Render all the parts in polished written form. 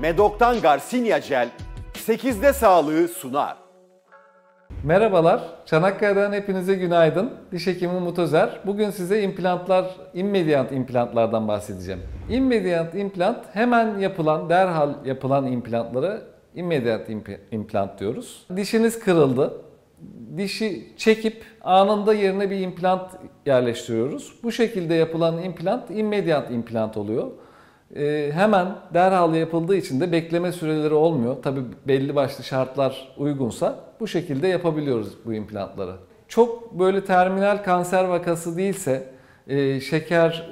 Medok'tan Garcinia Gel 8'de sağlığı sunar. Merhabalar, Çanakkale'den hepinize günaydın. Diş hekimi Umut Özer. Bugün size immediant implantlardan bahsedeceğim. Immediant implant hemen yapılan, derhal yapılan implantlara immediant implant diyoruz. Dişiniz kırıldı. Dişi çekip anında yerine bir implant yerleştiriyoruz. Bu şekilde yapılan implant immediant implant oluyor. Hemen derhal yapıldığı için de bekleme süreleri olmuyor. Tabii belli başlı şartlar uygunsa bu şekilde yapabiliyoruz bu implantları. Çok böyle terminal kanser vakası değilse, şeker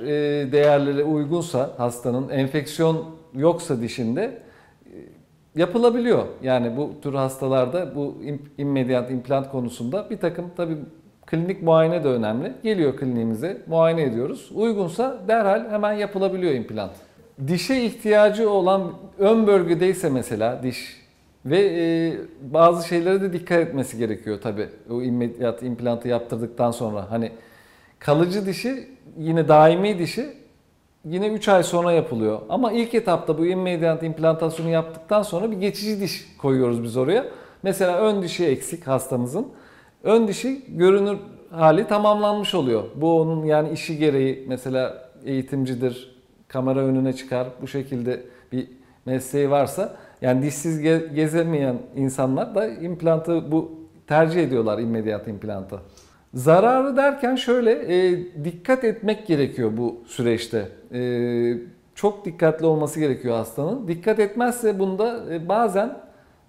değerleri uygunsa hastanın, enfeksiyon yoksa dişinde yapılabiliyor. Yani bu tür hastalarda bu immediant implant konusunda bir takım tabii klinik muayene de önemli. Geliyor kliniğimize, muayene ediyoruz. Uygunsa derhal hemen yapılabiliyor implant. Dişe ihtiyacı olan ön bölgedeyse mesela diş ve bazı şeylere de dikkat etmesi gerekiyor tabii. O immediat implantı yaptırdıktan sonra hani kalıcı dişi yine daimi dişi yine 3 ay sonra yapılıyor. Ama ilk etapta bu immediat implantasyonu yaptıktan sonra bir geçici diş koyuyoruz biz oraya. Mesela ön dişi eksik hastamızın. Ön dişi görünür hali tamamlanmış oluyor. Bu onun yani işi gereği mesela eğitimcidir, kamera önüne çıkar. Bu şekilde bir mesleği varsa yani dişsiz gezemeyen insanlar da implantı tercih ediyorlar immediat implantı. Zararı derken şöyle dikkat etmek gerekiyor bu süreçte. Çok dikkatli olması gerekiyor hastanın. Dikkat etmezse bunda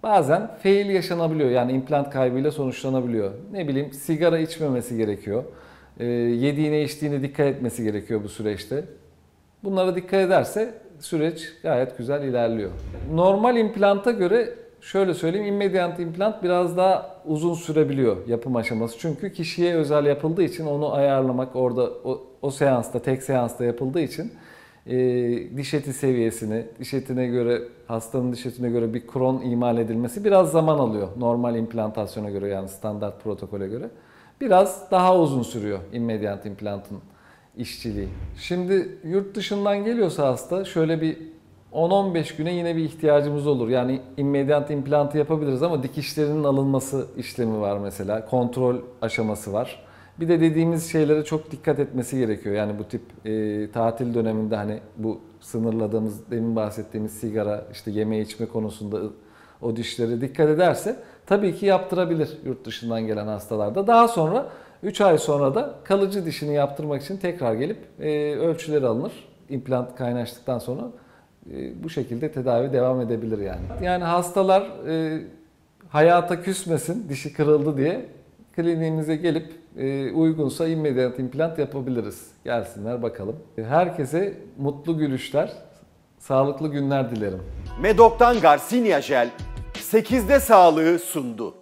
bazen fail yaşanabiliyor. Yani implant kaybıyla sonuçlanabiliyor. Ne bileyim sigara içmemesi gerekiyor. Yediğine içtiğine dikkat etmesi gerekiyor bu süreçte. Bunlara dikkat ederse süreç gayet güzel ilerliyor. Normal implanta göre şöyle söyleyeyim, immediant implant biraz daha uzun sürebiliyor yapım aşaması. Çünkü kişiye özel yapıldığı için onu ayarlamak orada o seansta, tek seansta yapıldığı için diş eti seviyesini, diş etine göre, hastanın diş etine göre bir kron imal edilmesi biraz zaman alıyor. Normal implantasyona göre yani standart protokole göre. Biraz daha uzun sürüyor immediant implantın işçiliği. Şimdi yurt dışından geliyorsa hasta şöyle bir 10-15 güne yine bir ihtiyacımız olur. Yani immediant implantı yapabiliriz ama dikişlerinin alınması işlemi var mesela. Kontrol aşaması var. Bir de dediğimiz şeylere çok dikkat etmesi gerekiyor. Yani bu tip tatil döneminde hani bu sınırladığımız, demin bahsettiğimiz sigara, işte yeme içme konusunda o dişlere dikkat ederse tabii ki yaptırabilir yurt dışından gelen hastalarda. Daha sonra 3 ay sonra da kalıcı dişini yaptırmak için tekrar gelip ölçüleri alınır. İmplant kaynaştıktan sonra bu şekilde tedavi devam edebilir yani. Yani hastalar hayata küsmesin dişi kırıldı diye kliniğimize gelip uygunsa immediat implant yapabiliriz. Gelsinler bakalım. Herkese mutlu gülüşler, sağlıklı günler dilerim. Medok'tan Garcinia Gel 8'de sağlığı sundu.